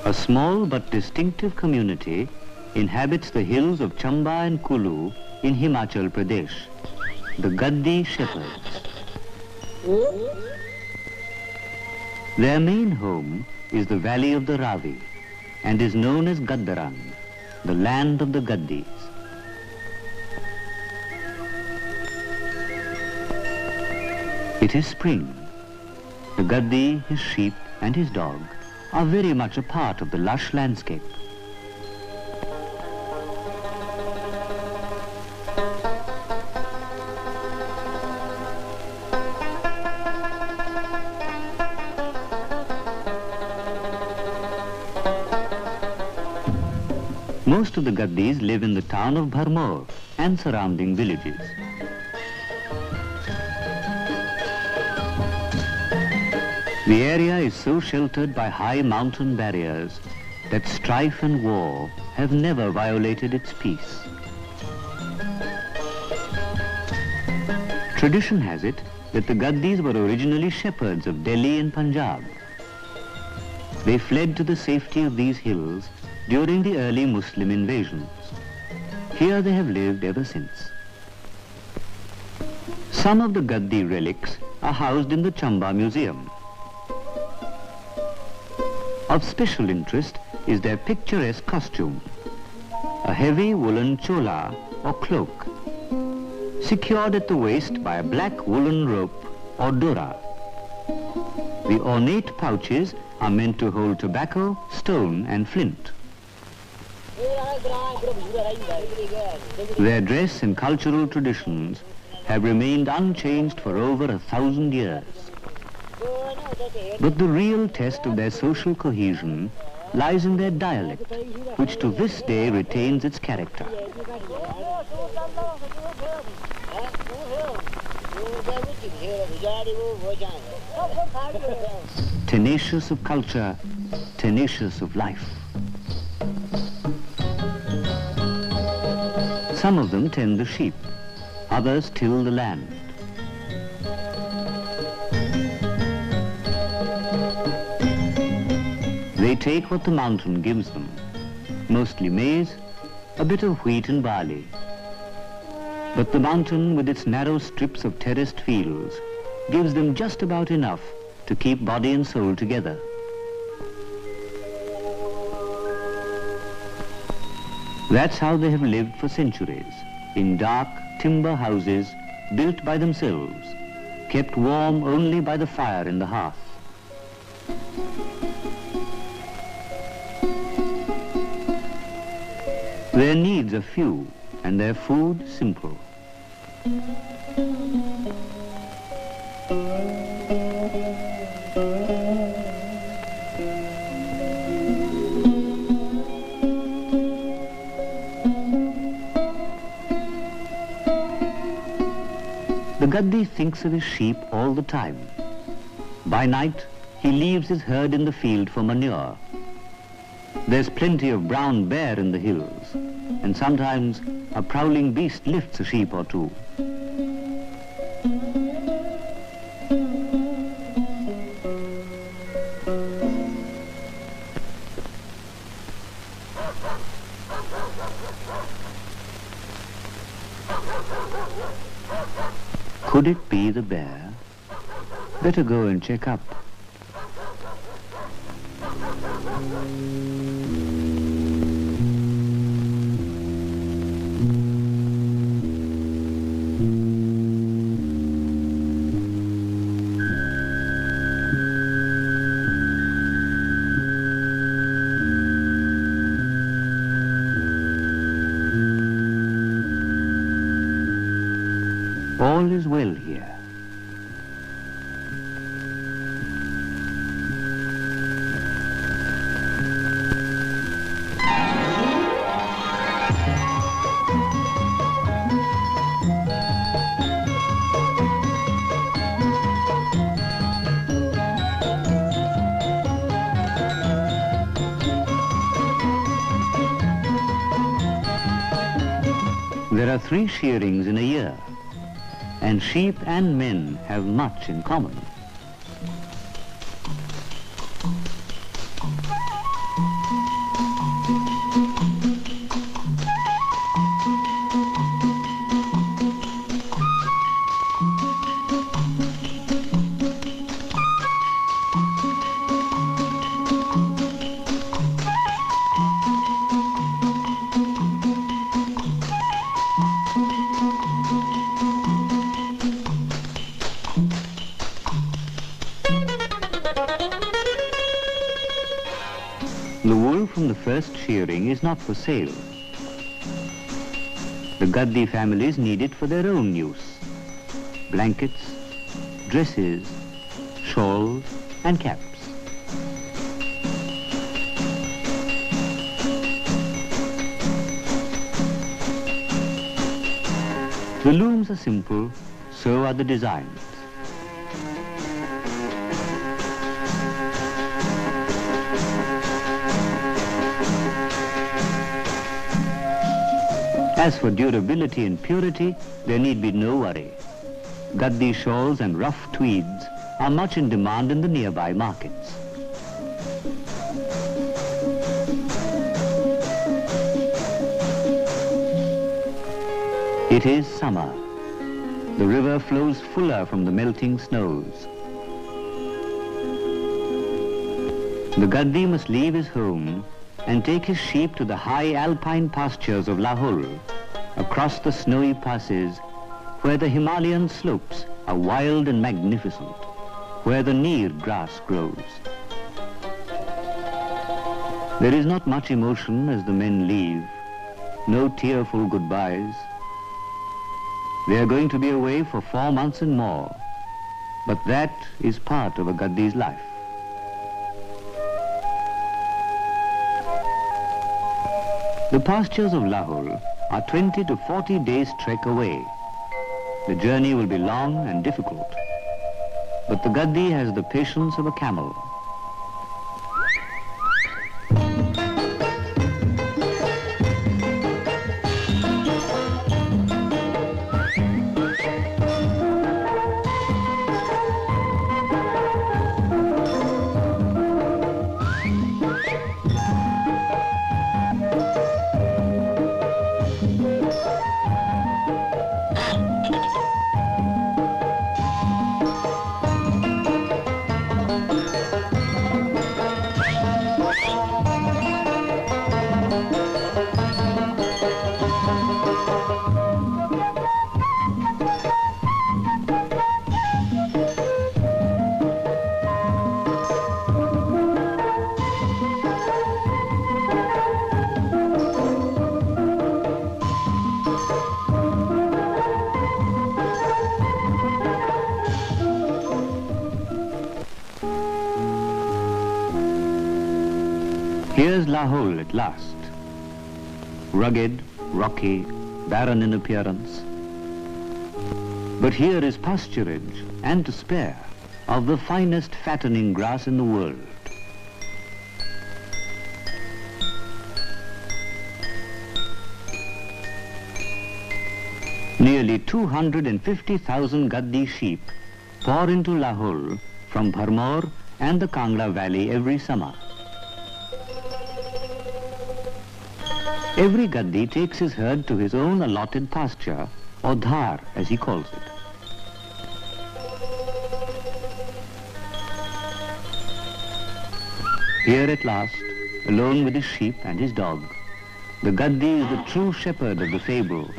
A small but distinctive community inhabits the hills of Chamba and Kulu in Himachal Pradesh, the Gaddi shepherds. Their main home is the valley of the Ravi and is known as Gaddarang, the land of the Gaddis. It is spring. The Gaddi, his sheep and his dog are very much a part of the lush landscape. Most of the Gaddis live in the town of Bharmour and surrounding villages. The area is so sheltered by high mountain barriers that strife and war have never violated its peace. Tradition has it that the Gaddis were originally shepherds of Delhi and Punjab. They fled to the safety of these hills during the early Muslim invasions. Here they have lived ever since. Some of the Gaddi relics are housed in the Chamba Museum. Of special interest is their picturesque costume, a heavy woolen chola or cloak, secured at the waist by a black woolen rope or dora. The ornate pouches are meant to hold tobacco, stone and flint. Their dress and cultural traditions have remained unchanged for over 1,000 years. But the real test of their social cohesion lies in their dialect, which to this day retains its character. Tenacious of culture, tenacious of life. Some of them tend the sheep, others till the land. They take what the mountain gives them, mostly maize, a bit of wheat and barley. But the mountain, with its narrow strips of terraced fields, gives them just about enough to keep body and soul together. That's how they have lived for centuries, in dark timber houses built by themselves, kept warm only by the fire in the hearth. Their needs are few and their food simple. The Gaddi thinks of his sheep all the time. By night, he leaves his herd in the field for manure. There's plenty of brown bear in the hills, and sometimes a prowling beast lifts a sheep or two. Could it be the bear? Better go and check up. All is well here. There are 3 shearings in a year, and sheep and men have much in common. The wool from the first shearing is not for sale. The gaddi families need it for their own use. Blankets, dresses, shawls and caps. The looms are simple, so are the designs. As for durability and purity, there need be no worry. Gaddi shawls and rough tweeds are much in demand in the nearby markets. It is summer. The river flows fuller from the melting snows. The gaddi must leave his home and take his sheep to the high alpine pastures of Lahore, across the snowy passes where the Himalayan slopes are wild and magnificent, where the neer grass grows. There is not much emotion as the men leave, no tearful goodbyes. They are going to be away for 4 months and more, but that is part of a gaddi's life. The pastures of Lahore are 20 to 40 days' trek away. The journey will be long and difficult, but the gaddi has the patience of a camel. Here's Lahore at last. Rugged, rocky, barren in appearance. But here is pasturage, and to spare, of the finest fattening grass in the world. Nearly 250,000 gaddi sheep pour into Lahore from Bharmour and the Kangra Valley every summer. Every gaddi takes his herd to his own allotted pasture, or dhar as he calls it. Here at last, alone with his sheep and his dog, the gaddi is the true shepherd of the fable.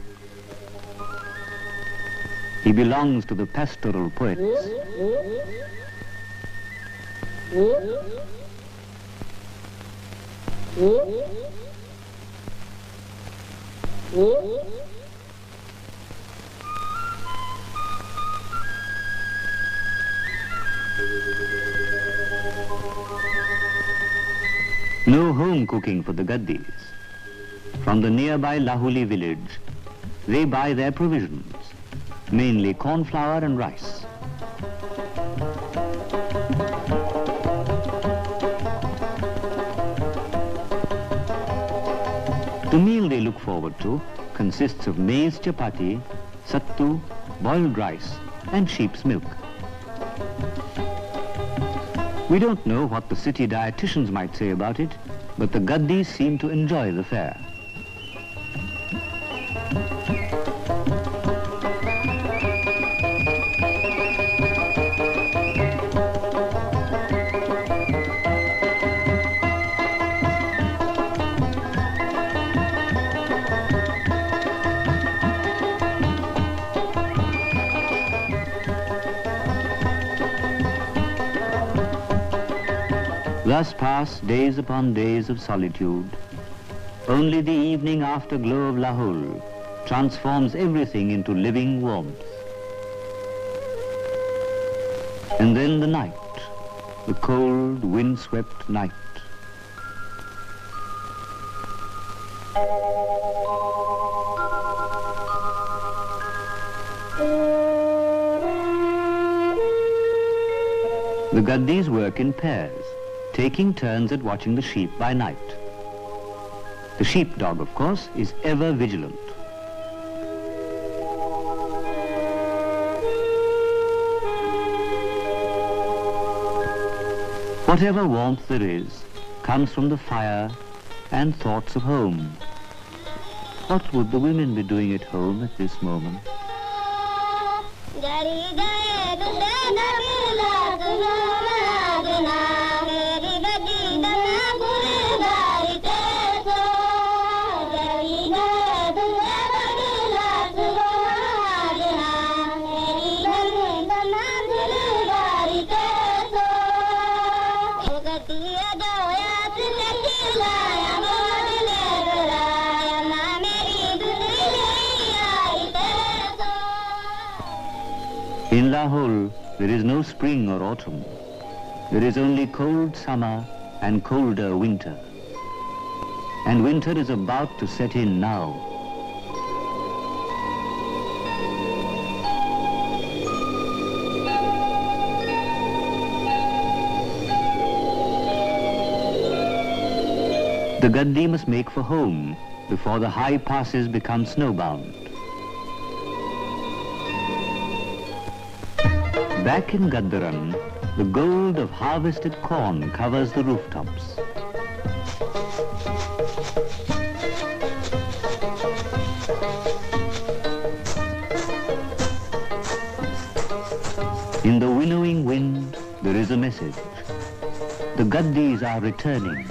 He belongs to the pastoral poets. No home cooking for the gaddis. From the nearby Lahuli village, they buy their provisions, mainly corn flour and rice. The meal they look forward to consists of maize chapati, sattu, boiled rice and sheep's milk. We don't know what the city dietitians might say about it, but the gaddis seem to enjoy the fare. Thus pass days upon days of solitude. Only the evening after glow of Lahul transforms everything into living warmth. And then the night, the cold, wind-swept night. The gaddis work in pairs, taking turns at watching the sheep by night. The sheepdog, of course, is ever vigilant. Whatever warmth there is comes from the fire and thoughts of home. What would the women be doing at home at this moment? In Lahul, there is no spring or autumn. There is only cold summer and colder winter. And winter is about to set in now. The gaddi must make for home before the high passes become snowbound. Back in Gaddaran, the gold of harvested corn covers the rooftops. In the winnowing wind, there is a message. The gaddis are returning.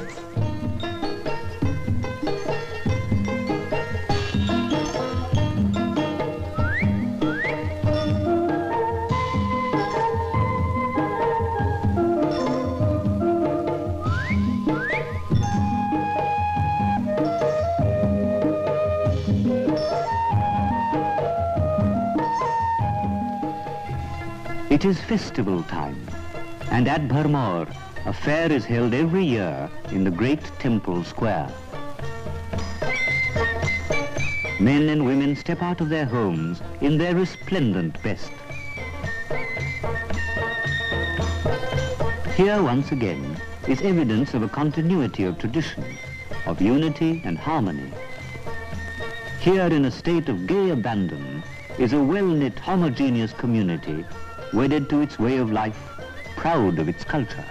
It is festival time, and at Bharmour, a fair is held every year in the great temple square. Men and women step out of their homes in their resplendent best. Here once again is evidence of a continuity of tradition, of unity and harmony. Here in a state of gay abandon is a well-knit homogeneous community wedded to its way of life, proud of its culture.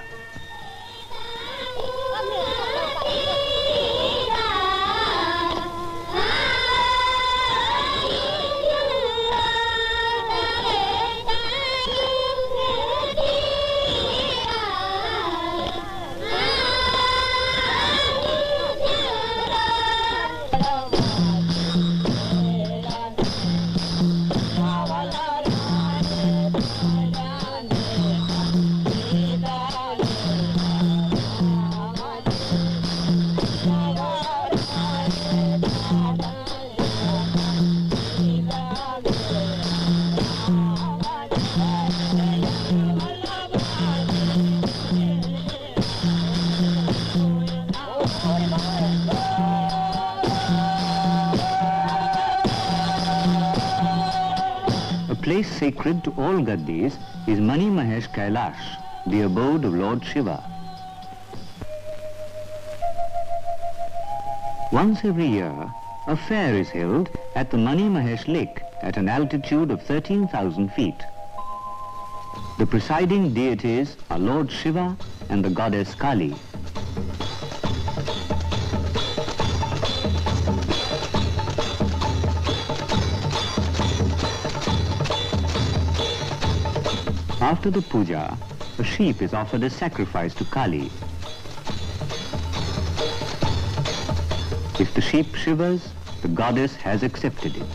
A place sacred to all gaddis is Mani Mahesh Kailash, the abode of Lord Shiva. Once every year, a fair is held at the Mani Mahesh Lake at an altitude of 13,000 feet. The presiding deities are Lord Shiva and the goddess Kali. After the puja, a sheep is offered as sacrifice to Kali. If the sheep shivers, the goddess has accepted it.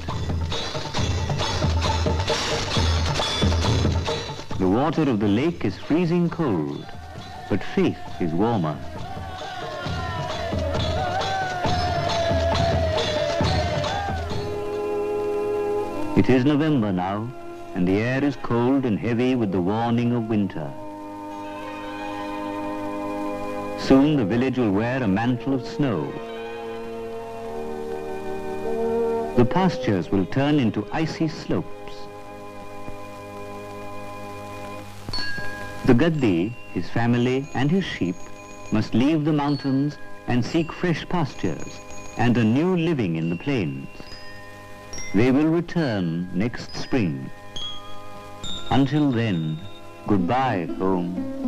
The water of the lake is freezing cold, but faith is warmer. It is November now, and the air is cold and heavy with the warning of winter. Soon the village will wear a mantle of snow. The pastures will turn into icy slopes. The gaddi, his family and his sheep must leave the mountains and seek fresh pastures and a new living in the plains. They will return next spring. Until then, goodbye, home.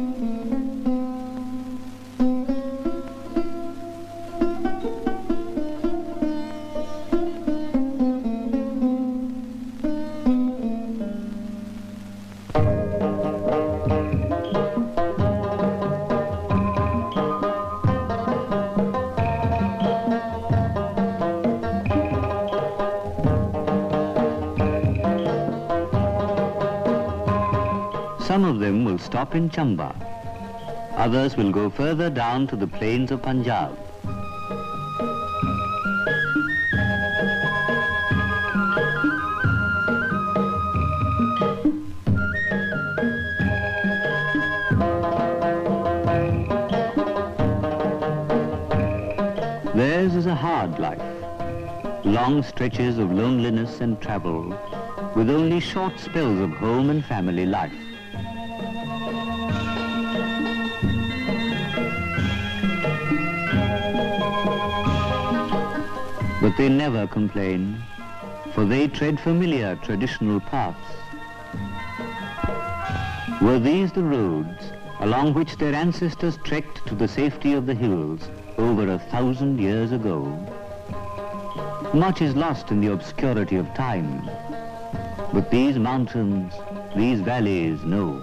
Some of them will stop in Chamba. Others will go further down to the plains of Punjab. Theirs is a hard life. Long stretches of loneliness and travel, with only short spells of home and family life. But they never complain, for they tread familiar traditional paths. Were these the roads along which their ancestors trekked to the safety of the hills over 1,000 years ago? Much is lost in the obscurity of time, but these mountains, these valleys know.